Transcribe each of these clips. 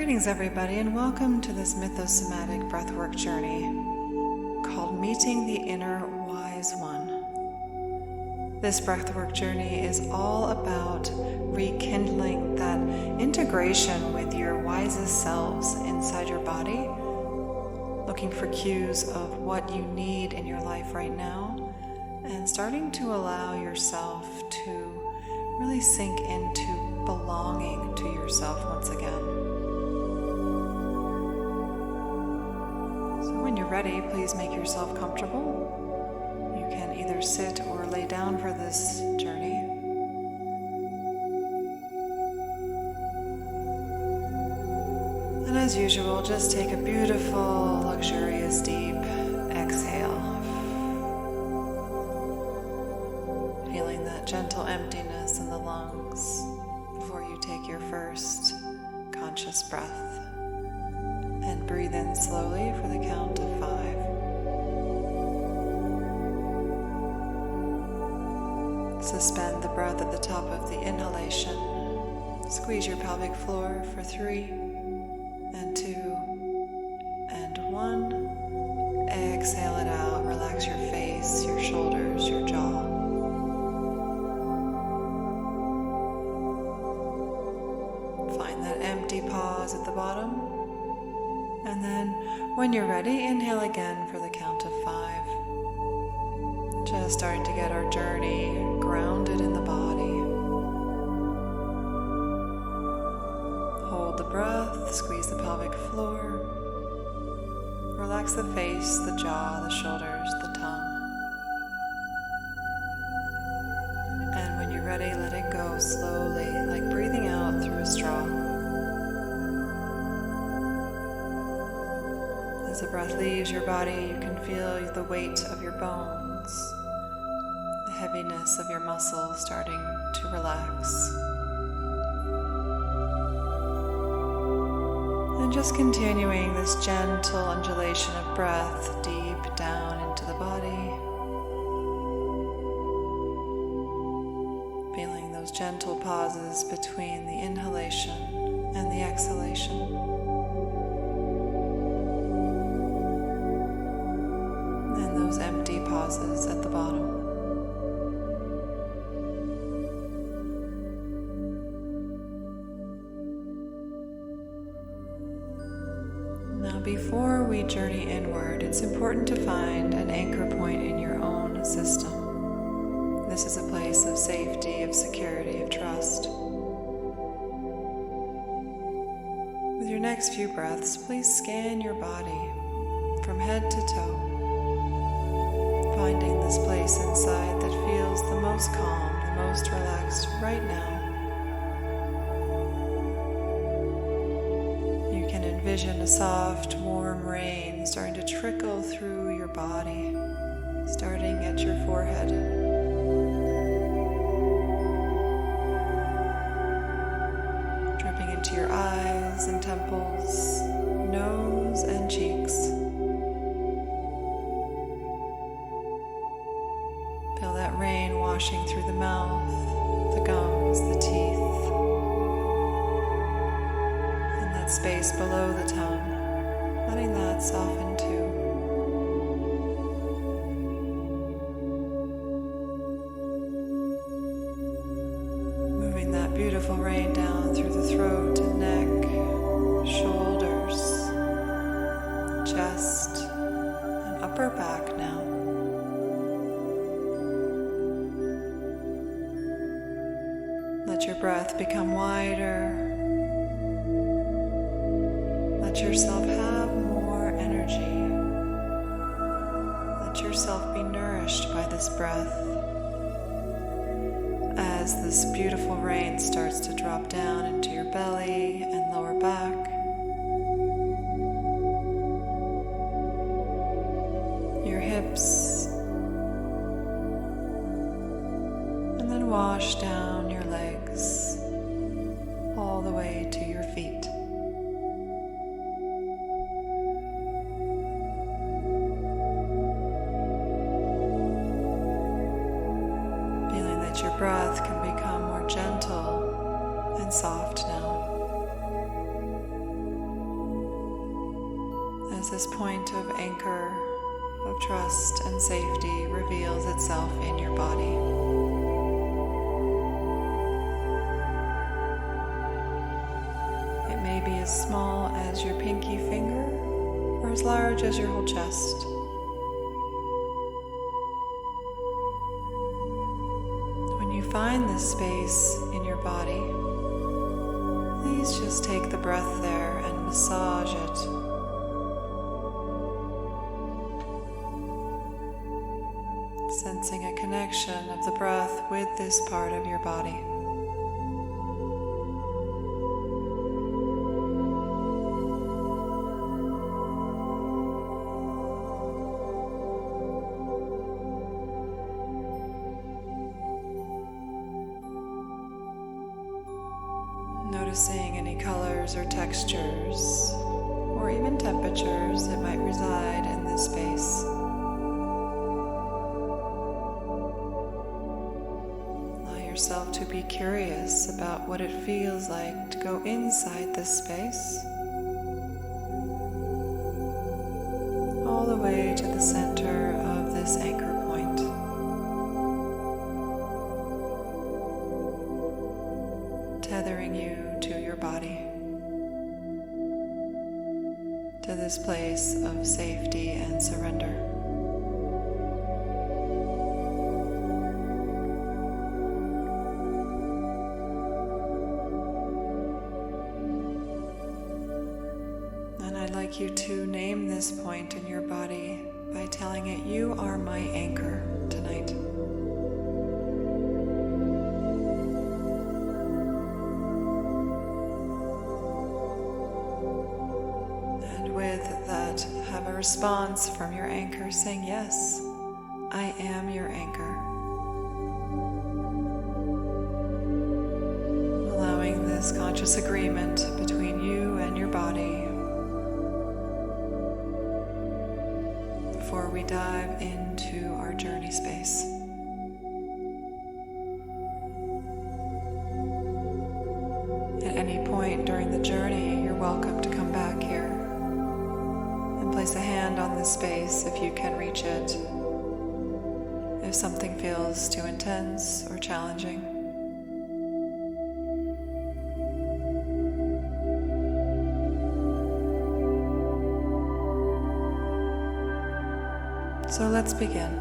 Greetings everybody, and welcome to this Mythos-Somatic breathwork journey called Meeting the Inner Wise One. This breathwork journey is all about rekindling that integration with your wisest selves inside your body, looking for cues of what you need in your life right now, and starting to allow yourself to really sink into belonging to yourself once again. When you're ready, please make yourself comfortable. You can either sit or lay down for this journey. And as usual, just take a beautiful, luxurious, deep exhale. Feeling that gentle emptiness in the lungs before you take your first conscious breath. And breathe in slowly for the count of 5. Suspend the breath at the top of the inhalation. Squeeze your pelvic floor for 3, and 2, and 1. Exhale it out. Relax your face, your shoulders, your jaw. Find that empty pause at the bottom. And then, when you're ready, inhale again for the count of 5. Just starting to get our journey grounded in the body. Hold the breath, squeeze the pelvic floor. Relax the face, the jaw, the shoulders, the tongue. And when you're ready, let it go slowly, like breathing out through a straw. As the breath leaves your body, you can feel the weight of your bones, the heaviness of your muscles starting to relax. And just continuing this gentle undulation of breath deep down into the body. Feeling those gentle pauses between the inhalation and the exhalation. Empty pauses at the bottom. Now, before we journey inward, it's important to find an anchor point in your own system. This is a place of safety, of security, of trust. With your next few breaths, please scan your body from head to toe, finding this place inside that feels the most calm, the most relaxed right now. You can envision a soft, warm rain starting to trickle through your body, starting at your forehead. Dripping into your eyes and temples, nose and cheeks. Feel that rain washing through the mouth, the gums, the teeth, and that space below the tongue, letting that soften too. Moving that beautiful rain down through the throat and neck, shoulders, chest, and upper back now. Let your breath become wider. Let yourself have more energy. Let yourself be nourished by this breath as this beautiful rain starts to drop down into your belly and lower back. Your hips. And then wash down your legs all the way to your feet. Feeling that your breath can become more gentle and soft now. as this point of anchor, of trust and safety reveals itself in your body. It may be as small as your pinky finger or as large as your whole chest. When you find this space in your body, please just take the breath there and massage it. Sensing a connection of the breath with this part of your body. Noticing any colors or textures, or even temperatures that might reside in this space. Allow yourself to be curious about what it feels like to go inside this space, all the way to the center of this anchor point. Tethering you to your body, to this place of safety and surrender. And I'd like you to name this point in your body by telling it, "You are my anchor tonight." Have a response from your anchor saying, "Yes, I am your anchor." Allowing this conscious agreement between you and your body before we dive into our journey space. At any point during the journey, you're welcome to come back here. Place a hand on this space if you can reach it, if something feels too intense or challenging. So let's begin.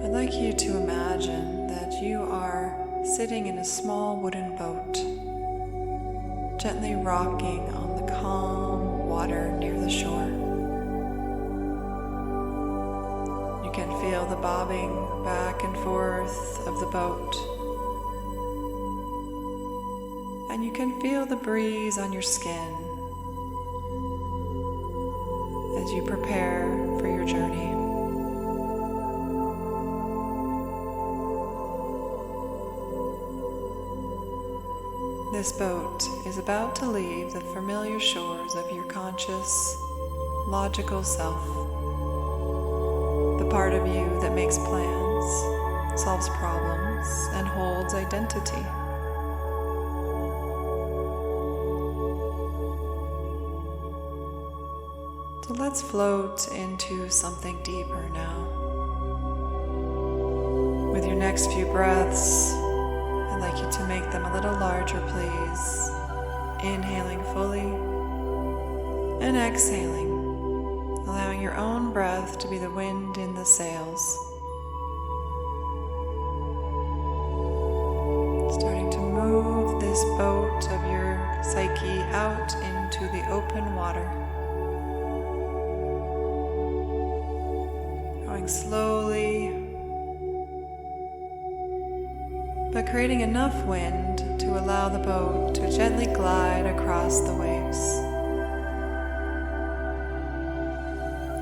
I'd like you to imagine that you are sitting in a small wooden boat, gently rocking on the calm water near the shore. You can feel the bobbing back and forth of the boat, and you can feel the breeze on your skin as you prepare for your journey. This boat is about to leave the familiar shores of your conscious, logical self, the part of you that makes plans, solves problems, and holds identity. So let's float into something deeper now. With your next few breaths, I'd like you to make them a little larger, please. Inhaling fully and exhaling, allowing your own breath to be the wind in the sails. Starting to move this boat of your psyche out into the open water. Going slowly, but creating enough wind to allow the boat to gently glide across the waves.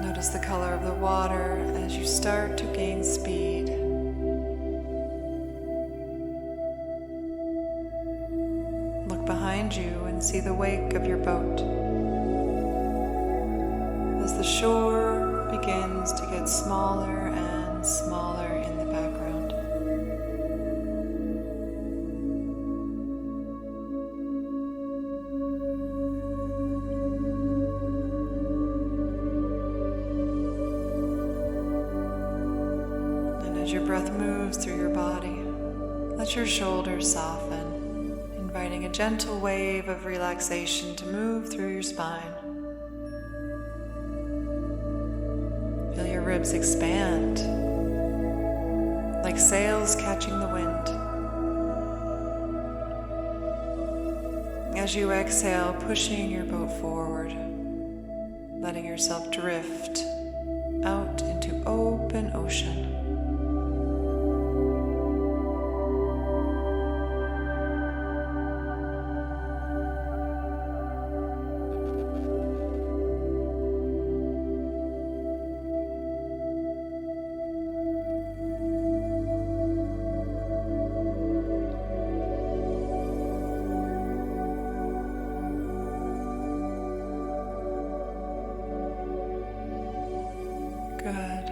Notice the color of the water as you start to gain speed. Look behind you and see the wake of your boat as the shore begins to get smaller and smaller in the background. your breath moves through your body, let your shoulders soften, inviting a gentle wave of relaxation to move through your spine. Feel your ribs expand, like sails catching the wind. As you exhale, pushing your boat forward, letting yourself drift out into open ocean. Good.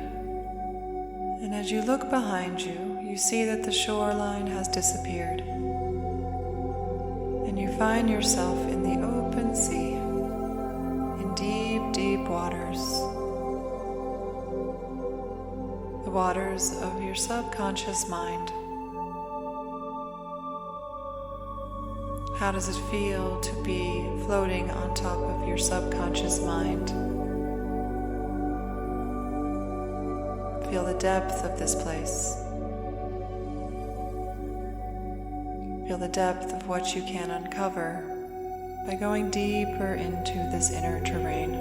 And as you look behind you, you see that the shoreline has disappeared. And you find yourself in the open sea, in deep, deep waters. The waters of your subconscious mind. How does it feel to be floating on top of your subconscious mind? Feel the depth of this place. Feel the depth of what you can uncover by going deeper into this inner terrain.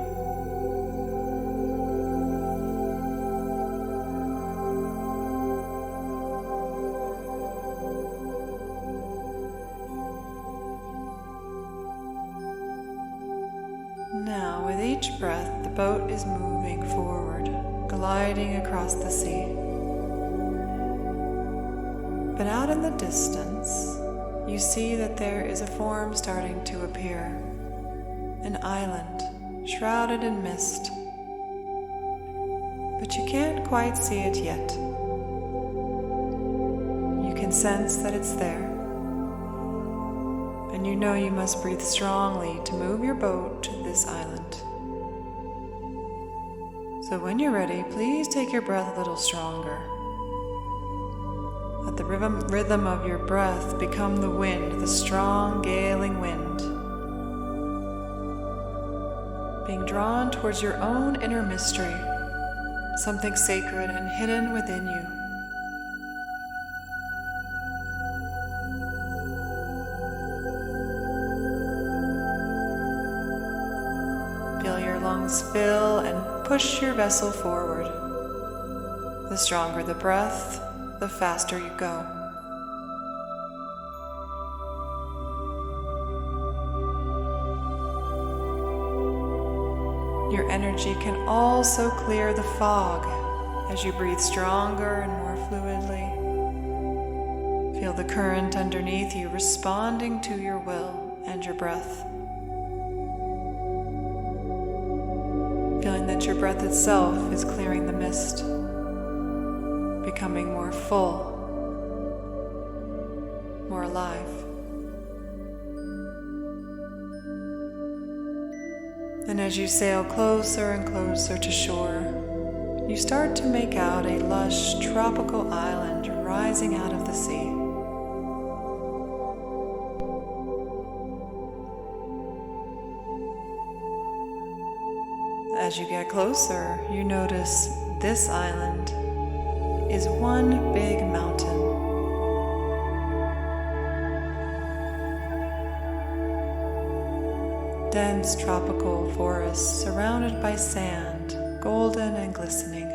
Now, with each breath, the boat is moving forward, gliding across the sea. But out in the distance, you see that there is a form starting to appear, an island shrouded in mist. But you can't quite see it yet. You can sense that it's there, and you know you must breathe strongly to move your boat to this island. So when you're ready, please take your breath a little stronger. Let the rhythm of your breath become the wind, the strong galing wind, being drawn towards your own inner mystery, something sacred and hidden within you. Feel your lungs fill and push your vessel forward. The stronger the breath, the faster you go. Your energy can also clear the fog as you breathe stronger and more fluidly. Feel the current underneath you responding to your will and your breath. Feeling that your breath itself is clearing the mist, becoming more full, more alive. And as you sail closer and closer to shore, you start to make out a lush tropical island rising out of the sea. As you get closer, you notice this island is one big mountain. Dense tropical forests surrounded by sand, golden and glistening.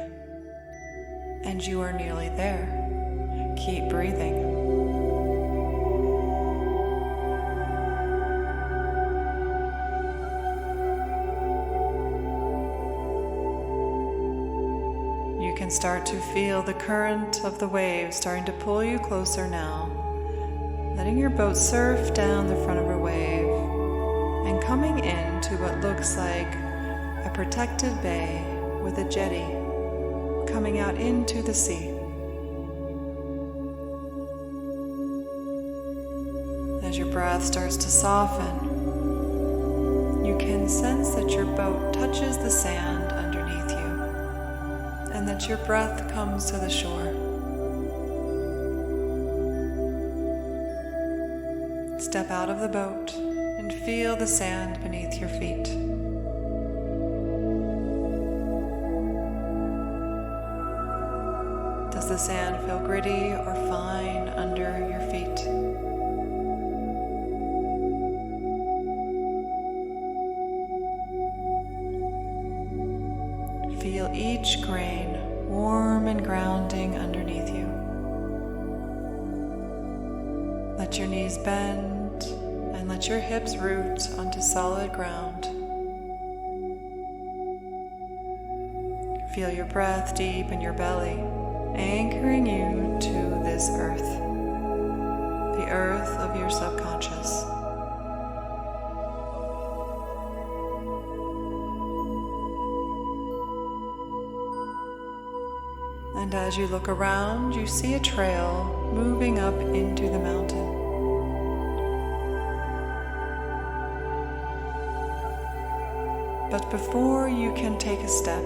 And you are nearly there. Keep breathing. You can start to feel the current of the waves starting to pull you closer now, letting your boat surf down the front of a wave and coming into what looks like a protected bay with a jetty coming out into the sea. As your breath starts to soften, you can sense that your boat touches the sand underneath you, and that your breath comes to the shore. step out of the boat and feel the sand beneath your feet. Does the sand feel gritty or fine under your feet? Feel each grain warm and grounding underneath you. Let your knees bend and let your hips root onto solid ground. Feel your breath deep in your belly, anchoring you to this earth, the earth of your subconscious. And as you look around, you see a trail moving up into the mountain. But before you can take a step,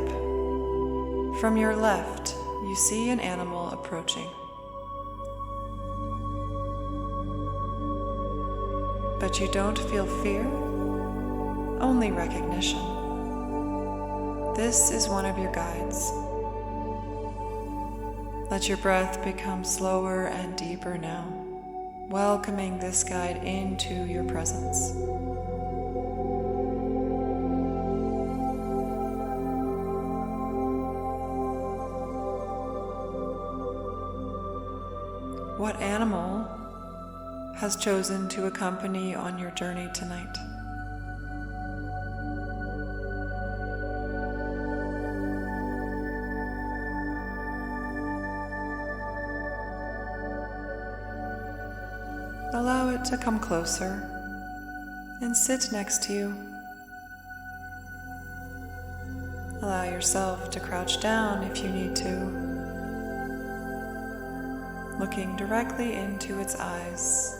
from your left, you see an animal approaching. But you don't feel fear, only recognition. This is one of your guides. Let your breath become slower and deeper now, welcoming this guide into your presence. What animal has chosen to accompany you on your journey tonight? Allow it to come closer and sit next to you. Allow yourself to crouch down if you need to, looking directly into its eyes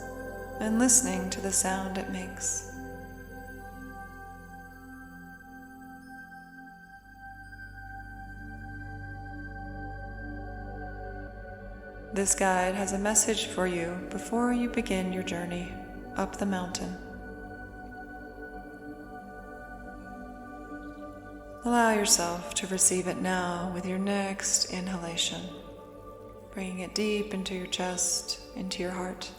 and listening to the sound it makes. This guide has a message for you before you begin your journey up the mountain. Allow yourself to receive it now with your next inhalation, bringing it deep into your chest, into your heart.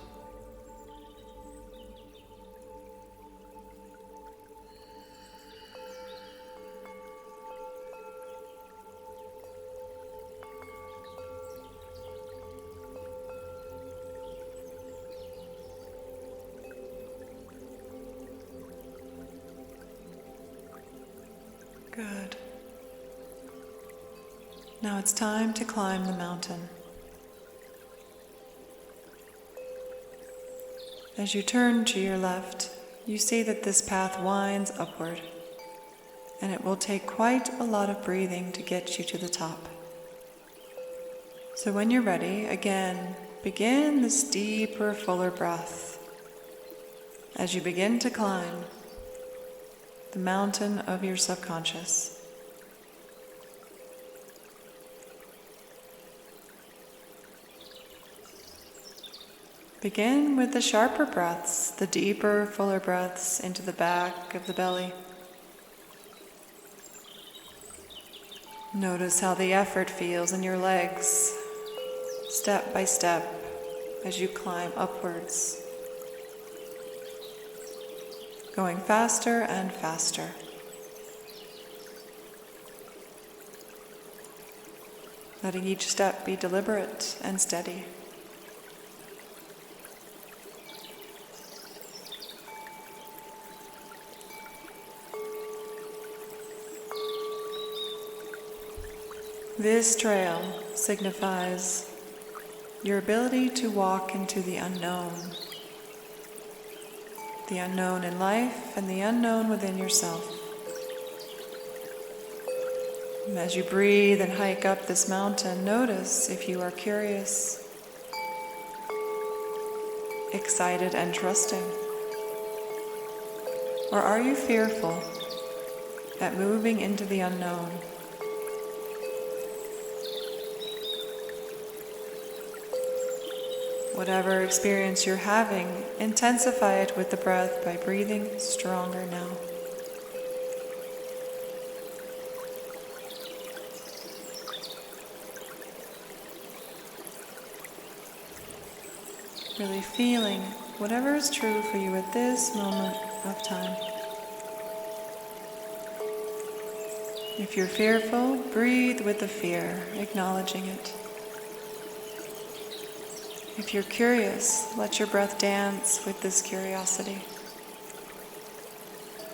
Good. Now it's time to climb the mountain. As you turn to your left, you see that this path winds upward, and it will take quite a lot of breathing to get you to the top. So when you're ready, again, begin this deeper, fuller breath as you begin to climb the mountain of your subconscious. Begin with the sharper breaths, the deeper, fuller breaths into the back of the belly. Notice how the effort feels in your legs, step by step, as you climb upwards. Going faster and faster. Letting each step be deliberate and steady. This trail signifies your ability to walk into the unknown. The unknown in life and the unknown within yourself. And as you breathe and hike up this mountain, notice if you are curious, excited and trusting, or are you fearful at moving into the unknown? whatever experience you're having, intensify it with the breath by breathing stronger now. Really feeling whatever is true for you at this moment of time. If you're fearful, breathe with the fear, acknowledging it. If you're curious, let your breath dance with this curiosity.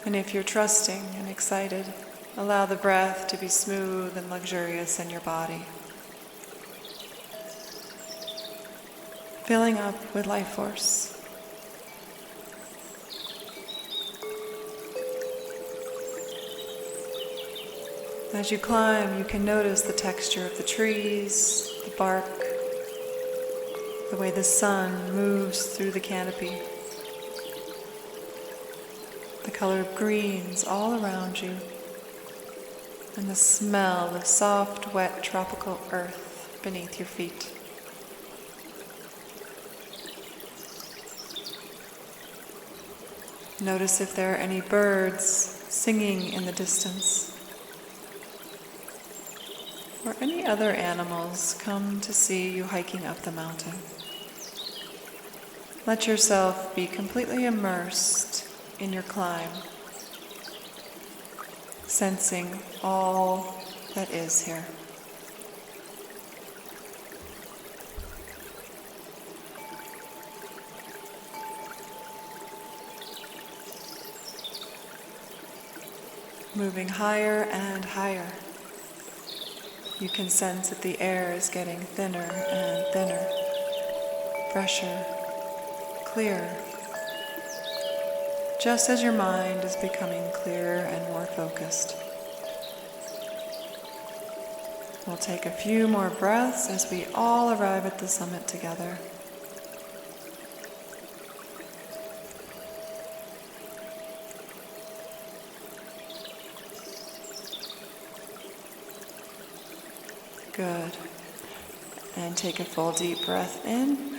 And if you're trusting and excited, allow the breath to be smooth and luxurious in your body. Filling up with life force. As you climb, you can notice the texture of the trees, the bark, the way the sun moves through the canopy, the color of greens all around you, and the smell of soft, wet, tropical earth beneath your feet. Notice if there are any birds singing in the distance, or any other animals come to see you hiking up the mountain. Let yourself be completely immersed in your climb, sensing all that is here. Moving higher and higher, you can sense that the air is getting thinner and thinner, fresher, clearer, just as your mind is becoming clearer and more focused. We'll take a few more breaths as we all arrive at the summit together. Good. And take a full deep breath in.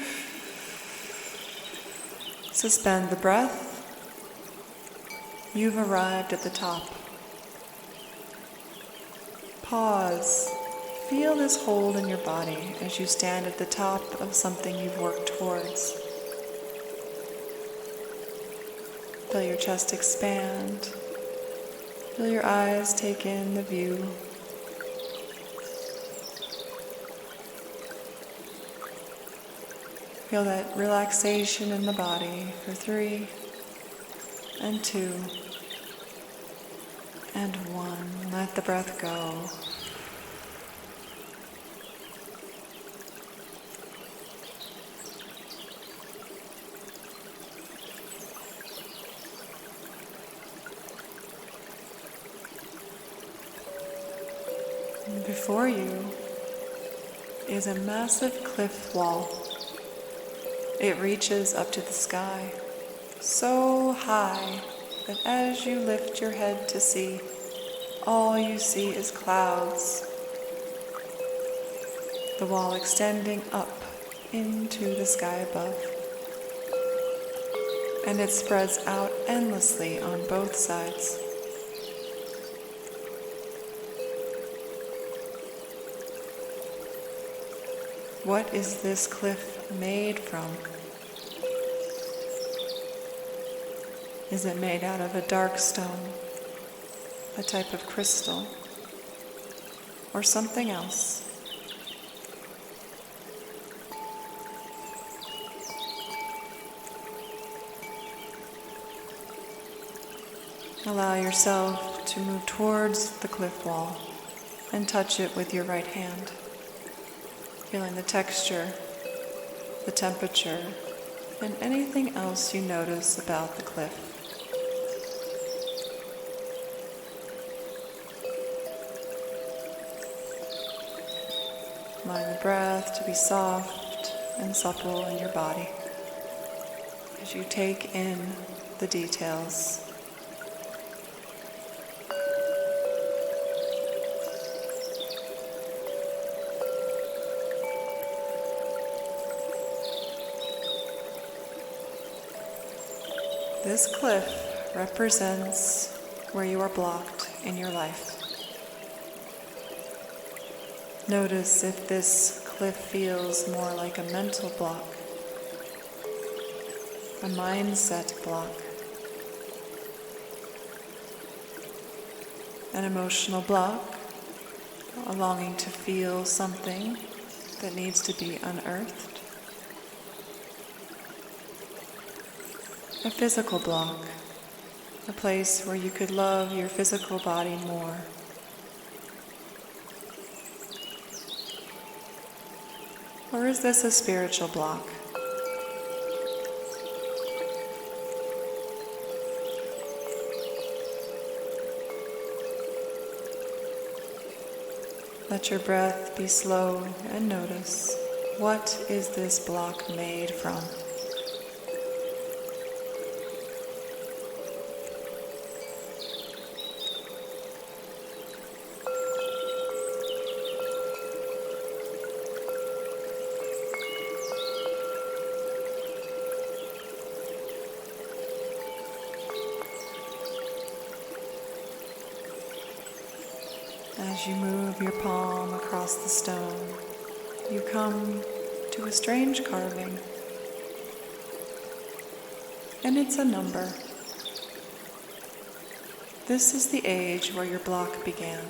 Suspend the breath. You've arrived at the top. Pause. Feel this hold in your body as you stand at the top of something you've worked towards. Feel your chest expand. Feel your eyes take in the view. Feel that relaxation in the body for 3, and 2, and 1. Let the breath go. And before you is a massive cliff wall. It reaches up to the sky, so high that as you lift your head to see, all you see is clouds. The wall extending up into the sky above. And it spreads out endlessly on both sides. What is this cliff made from? Is it made out of a dark stone, a type of crystal, or something else? Allow yourself to move towards the cliff wall and touch it with your right hand. Feeling the texture, the temperature, and anything else you notice about the cliff. Allowing the breath to be soft and supple in your body as you take in the details. This cliff represents where you are blocked in your life. Notice if this cliff feels more like a mental block, a mindset block, an emotional block, a longing to feel something that needs to be unearthed, a physical block, a place where you could love your physical body more. Or is this a spiritual block? Let your breath be slow and notice, what is this block made from? As you move your palm across the stone, you come to a strange carving, and it's a number. This is the age where your block began.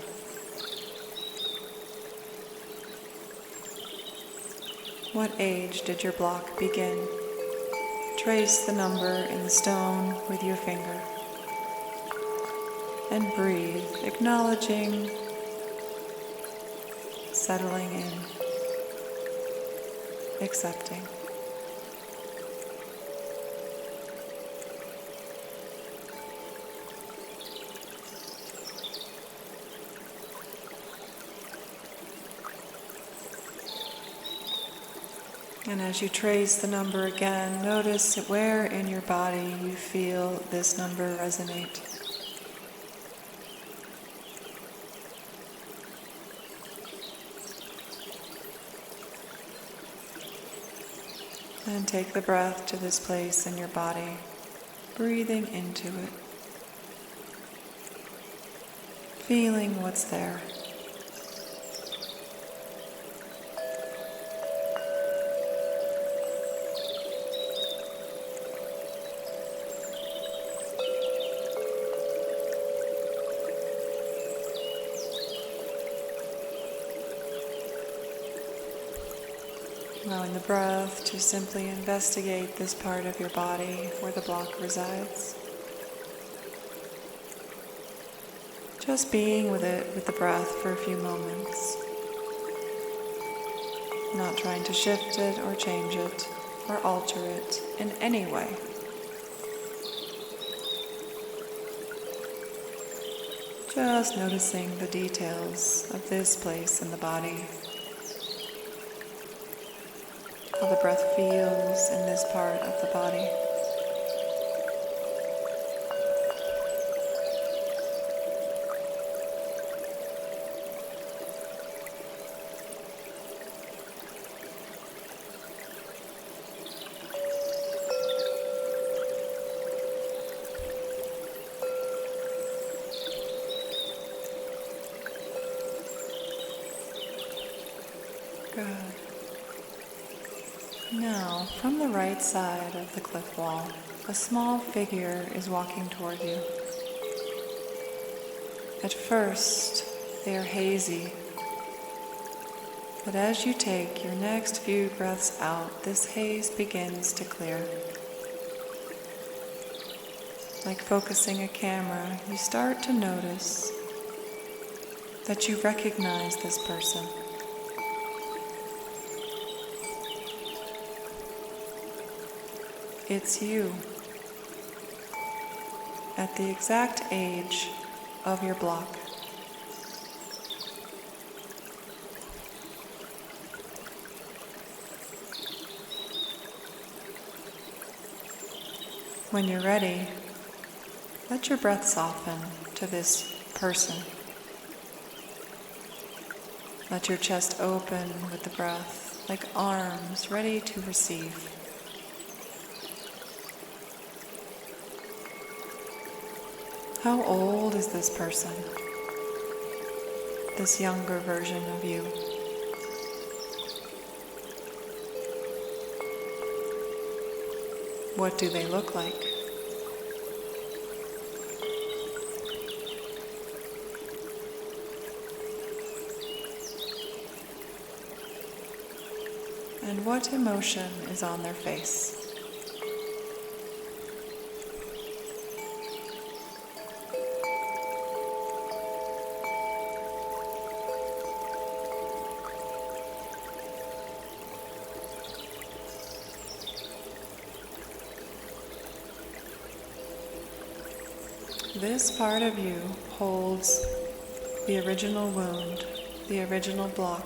What age did your block begin? Trace the number in the stone with your finger, and breathe, acknowledging, settling in, accepting. And as you trace the number again, notice where in your body you feel this number resonate. And take the breath to this place in your body, breathing into it, feeling what's there. Allowing the breath to simply investigate this part of your body where the block resides. Just being with it, with the breath for a few moments. Not trying to shift it or change it or alter it in any way. Just noticing the details of this place in the body. How the breath feels in this part of the body. Good. Now, from the right side of the cliff wall, a small figure is walking toward you. At first, they are hazy, but as you take your next few breaths out, this haze begins to clear. Like focusing a camera, you start to notice that you recognize this person. It's you, at the exact age of your block. When you're ready, let your breath soften to this person. Let your chest open with the breath, like arms ready to receive. How old is this person? This younger version of you? What do they look like? And what emotion is on their face? This part of you holds the original wound, the original block.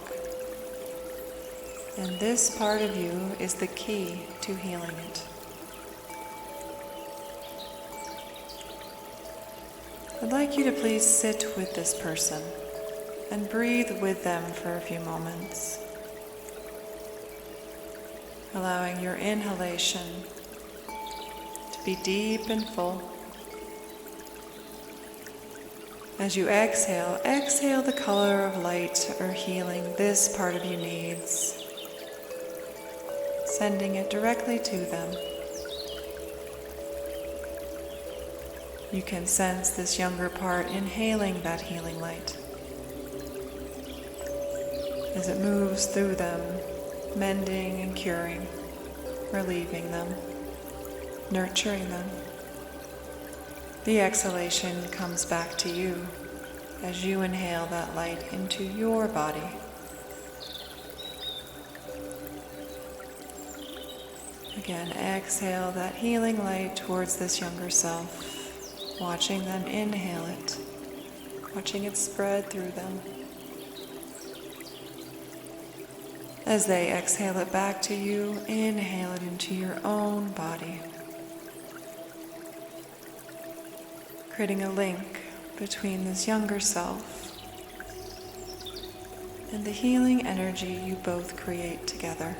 And this part of you is the key to healing it. I'd like you to please sit with this person and breathe with them for a few moments, allowing your inhalation to be deep and full. As you exhale, exhale the color of light or healing this part of you needs, sending it directly to them. You can sense this younger part inhaling that healing light as it moves through them, mending and curing, relieving them, nurturing them. The exhalation comes back to you as you inhale that light into your body. Again, exhale that healing light towards this younger self, watching them inhale it, watching it spread through them. As they exhale it back to you, inhale it into your own body, creating a link between this younger self and the healing energy you both create together.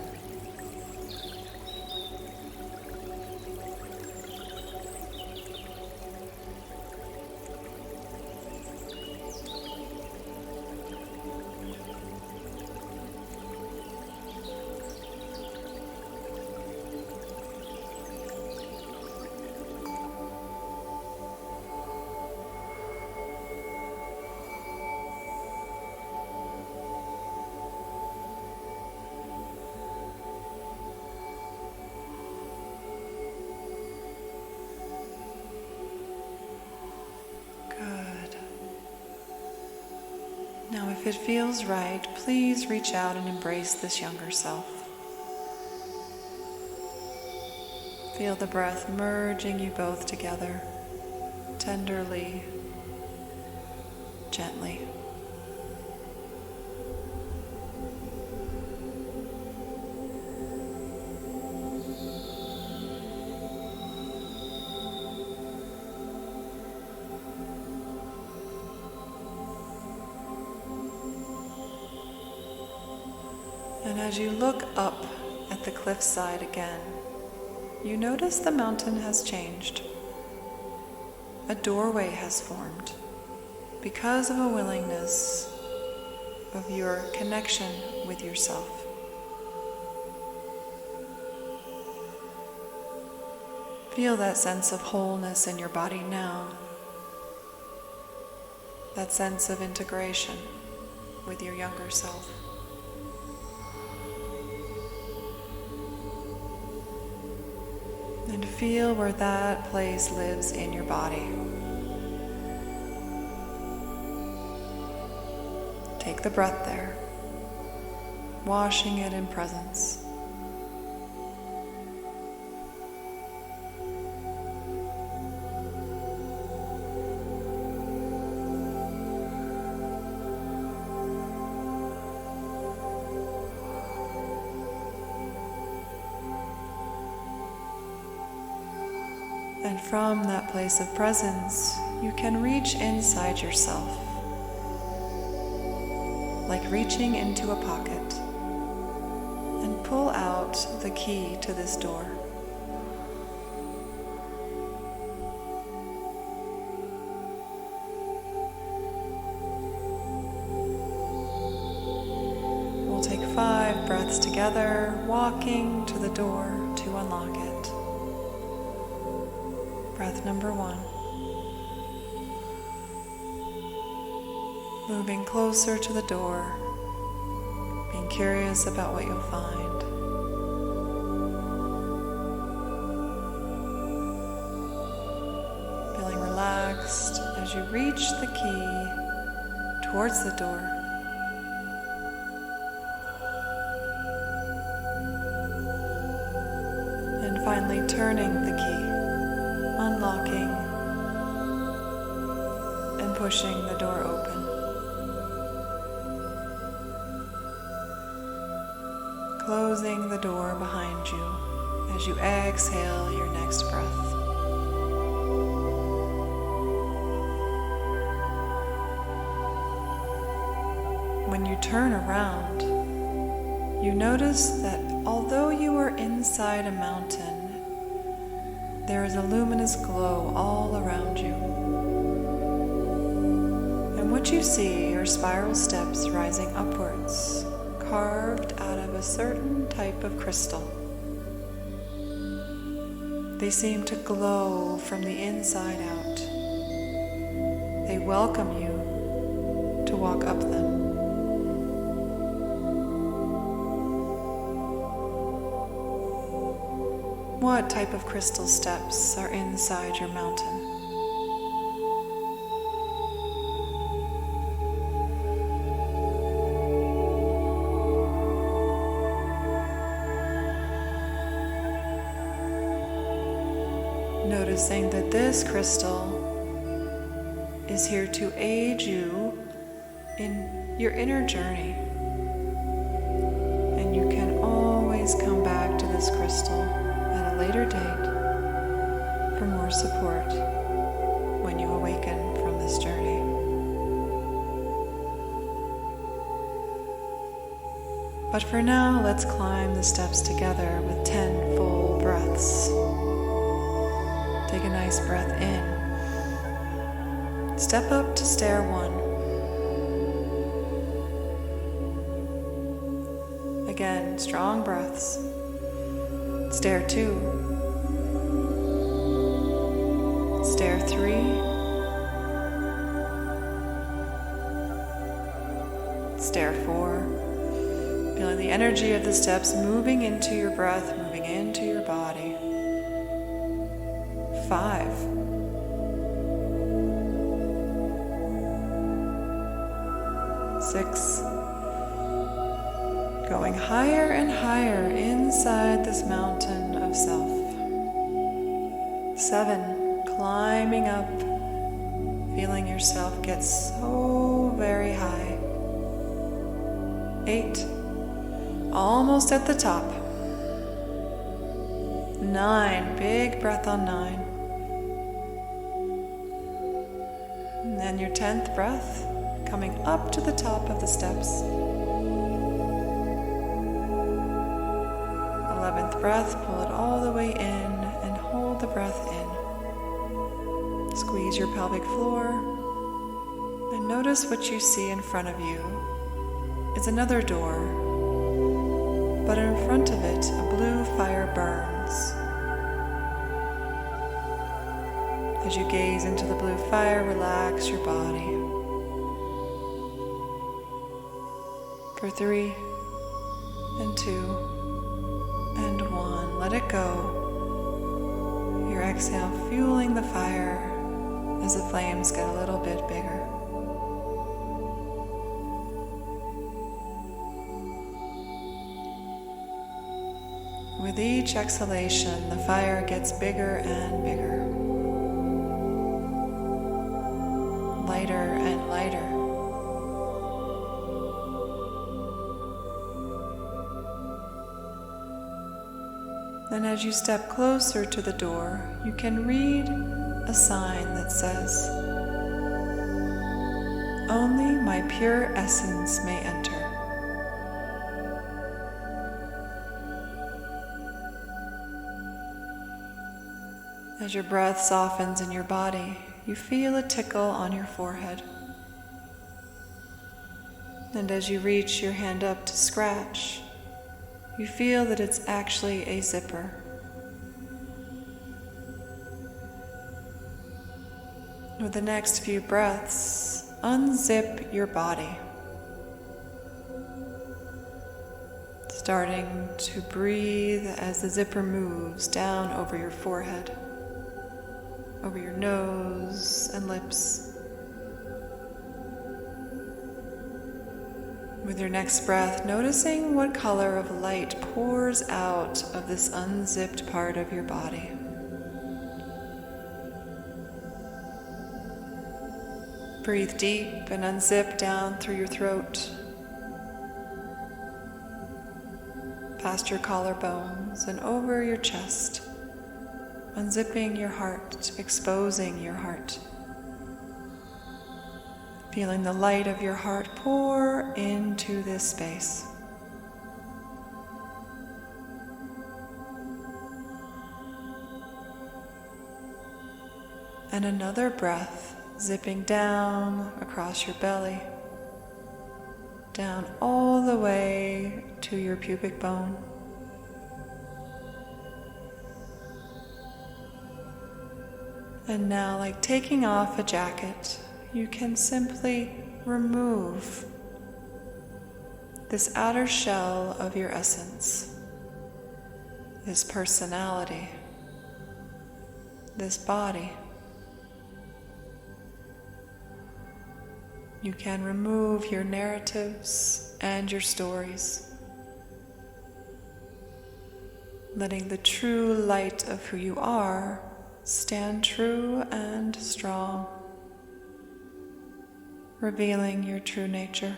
Now, if it feels right, please reach out and embrace this younger self. Feel the breath merging you both together, tenderly, gently. And as you look up at the cliffside again, you notice the mountain has changed. A doorway has formed because of a willingness of your connection with yourself. Feel that sense of wholeness in your body now, that sense of integration with your younger self. And feel where that place lives in your body. Take the breath there, washing it in presence. And from that place of presence, you can reach inside yourself, like reaching into a pocket, and pull out the key to this door. 5 breaths together, walking to the door to unlock it. Breath number 1. Moving closer to the door, being curious about what you'll find. Feeling relaxed as you reach the key towards the door. And finally turning the key, unlocking and pushing the door open. Closing the door behind you as you exhale your next breath. When you turn around, you notice that although you are inside a mountain, there is a luminous glow all around you. And what you see are spiral steps rising upwards, carved out of a certain type of crystal. They seem to glow from the inside out. They welcome you to walk up them. What type of crystal steps are inside your mountain? Noticing that this crystal is here to aid you in your inner journey. And you can always come back to this crystal at a later date for more support when you awaken from this journey. But for now, let's climb the steps together with 10 full breaths. Take a nice breath in. Step up to stair 1. Again, strong breaths. Stair 2. Stair 3. Stair 4. Feeling the energy of the steps moving into your breath, moving into your body. 5. 6. Going higher and higher inside this mountain of self. 7. Climbing up, feeling yourself get so very high. 8. Almost at the top. 9. Big breath on 9. And then your 10th breath, coming up to the top of the steps. 11th breath, pull it all the way in and hold the breath in. Squeeze your pelvic floor and notice what you see in front of you is another door, but in front of it a blue fire burns. As you gaze into the blue fire, relax your body. For 3 and 2 and 1, let it go. Your exhale fueling the fire as the flames get a little bit bigger. With each exhalation, the fire gets bigger and bigger. Lighter and lighter. Then as you step closer to the door, you can read a sign that says, "Only my pure essence may enter." As your breath softens in your body, you feel a tickle on your forehead. And as you reach your hand up to scratch, you feel that it's actually a zipper. With the next few breaths, unzip your body. Starting to breathe as the zipper moves down over your forehead, over your nose and lips. With your next breath, noticing what color of light pours out of this unzipped part of your body. Breathe deep and unzip down through your throat, past your collarbones and over your chest, unzipping your heart, exposing your heart. Feeling the light of your heart pour into this space. And another breath, zipping down across your belly, down all the way to your pubic bone. And now, like taking off a jacket, you can simply remove this outer shell of your essence, this personality, this body. You can remove your narratives and your stories, letting the true light of who you are stand true and strong, revealing your true nature.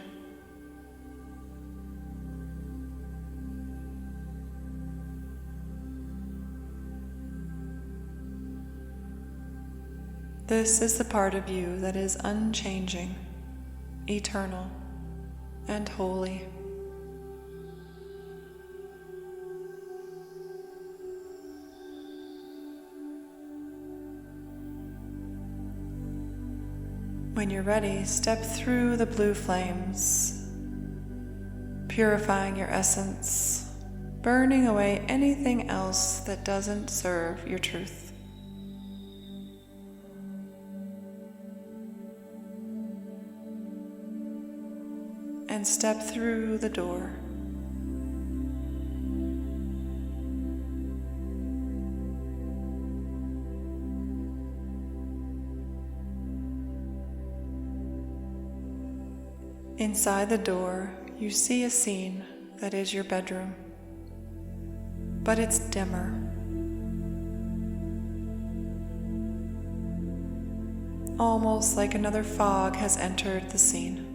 This is the part of you that is unchanging, eternal, and holy. When you're ready, step through the blue flames, purifying your essence, burning away anything else that doesn't serve your truth. And step through the door. Inside the door, you see a scene that is your bedroom, but it's dimmer. Almost like another fog has entered the scene.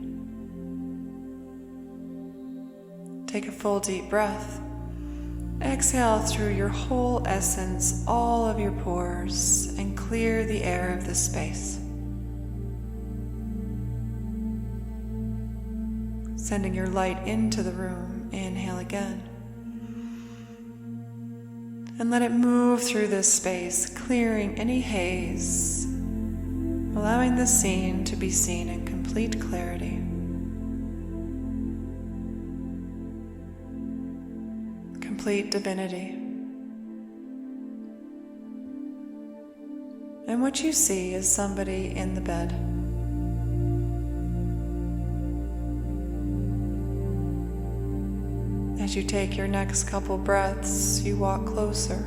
Take a full deep breath. Exhale through your whole essence, all of your pores, and clear the air of this space. Sending your light into the room. Inhale again. And let it move through this space, clearing any haze, allowing the scene to be seen in complete clarity. Complete divinity. And what you see is somebody in the bed. As you take your next couple breaths, you walk closer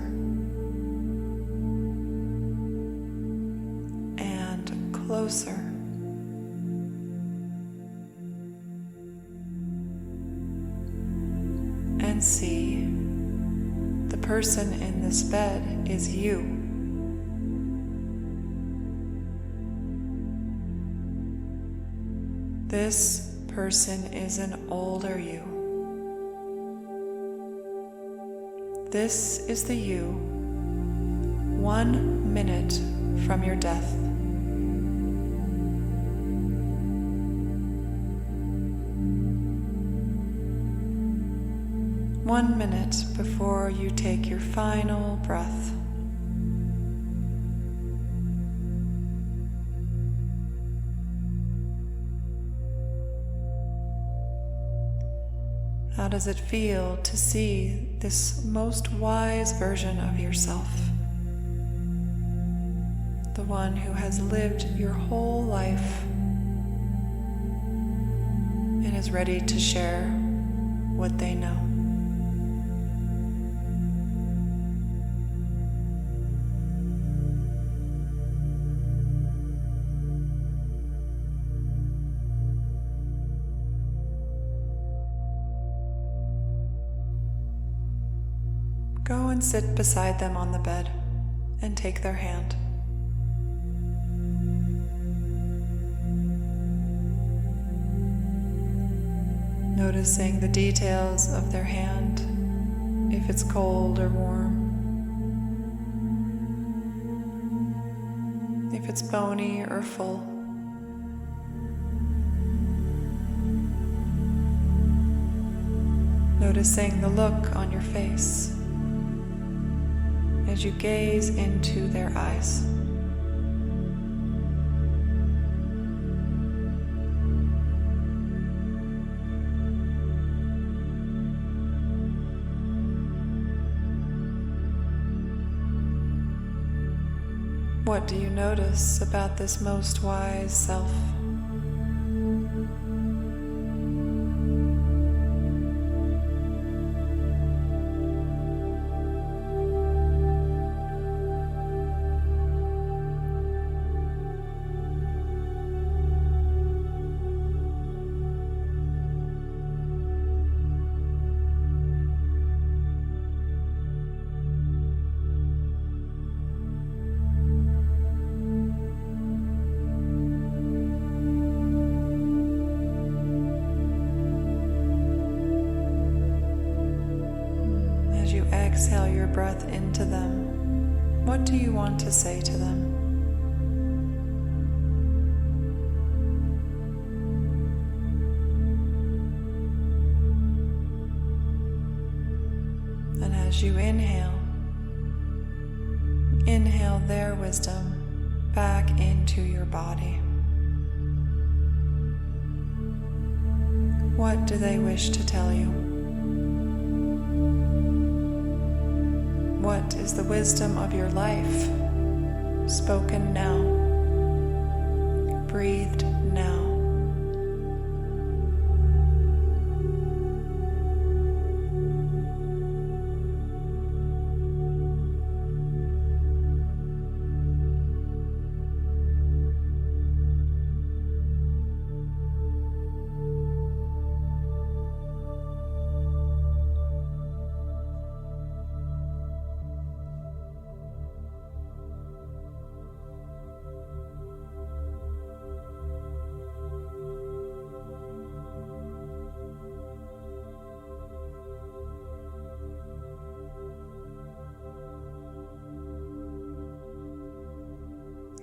and closer. And see the person in this bed is you. This person is an older you. This is the you, 1 minute from your death. One minute before you take your final breath. How does it feel to see this most wise version of yourself? The one who has lived your whole life and is ready to share what they know. Go and sit beside them on the bed and take their hand. Noticing the details of their hand, if it's cold or warm, if it's bony or full. Noticing the look on your face as you gaze into their eyes. What do you notice about this most wise self? Exhale your breath into them. What do you want to say to them? And as you inhale their wisdom back into your body. What do they wish to tell you? What is the wisdom of your life, spoken now, breathed now?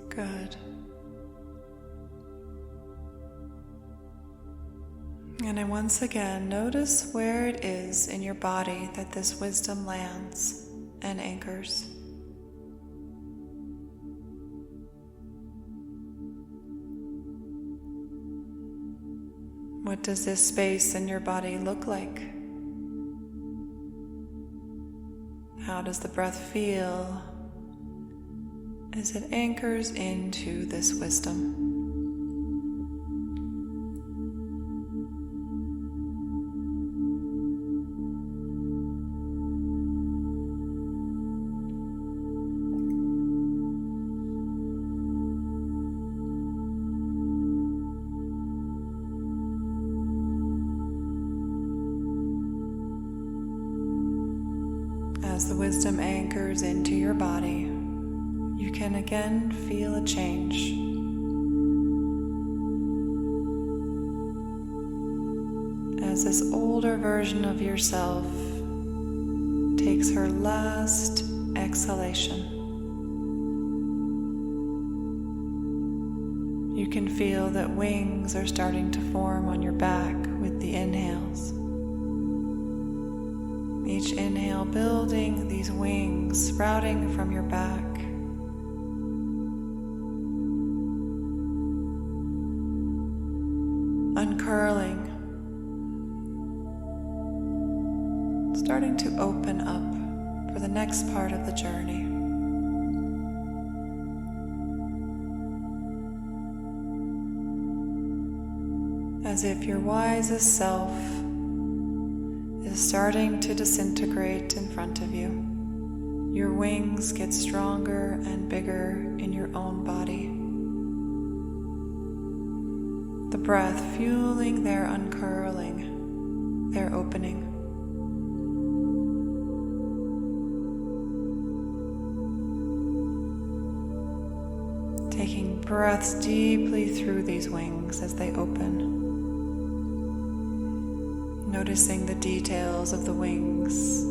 Good. And then once again, notice where it is in your body that this wisdom lands and anchors. What does this space in your body look like? How does the breath feel as it anchors into this wisdom? As the wisdom anchors into your body, you can again feel a change. As this older version of yourself takes her last exhalation, you can feel that wings are starting to form on your back with the inhales. Each inhale building these wings sprouting from your back. Uncurling starting to open up for the next part of the journey. As if your wisest self is starting to disintegrate in front of you. Your wings get stronger and bigger in your own body. The breath fueling their uncurling, their opening. Taking breaths deeply through these wings as they open. Noticing the details of the wings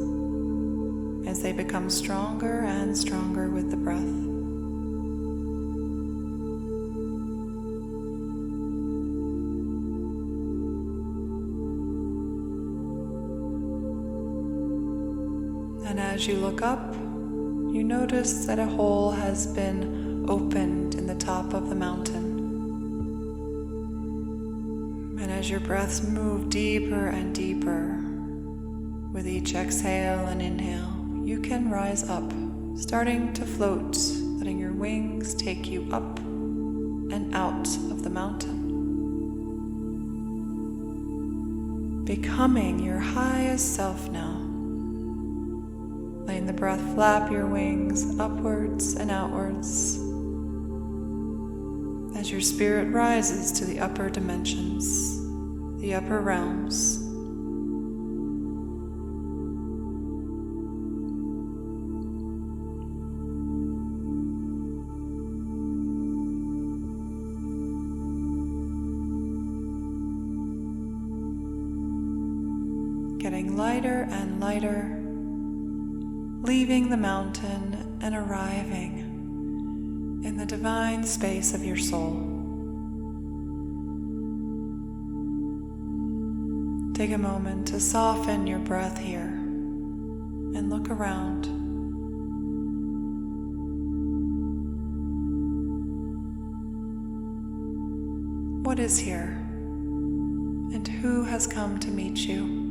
as they become stronger and stronger with the breath. And as you look up, you notice that a hole has been opened in the top of the mountain. And as your breaths move deeper and deeper, with each exhale and inhale, you can rise up, starting to float, letting your wings take you up and out of the mountain. Becoming your highest self now. Letting the breath flap your wings upwards and outwards as your spirit rises to the upper dimensions, the upper realms. Getting lighter and lighter, leaving the mountain and arriving in the divine space of your soul. Take a moment to soften your breath here and look around. What is here, and who has come to meet you?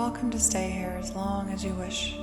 welcome to stay here as long as you wish.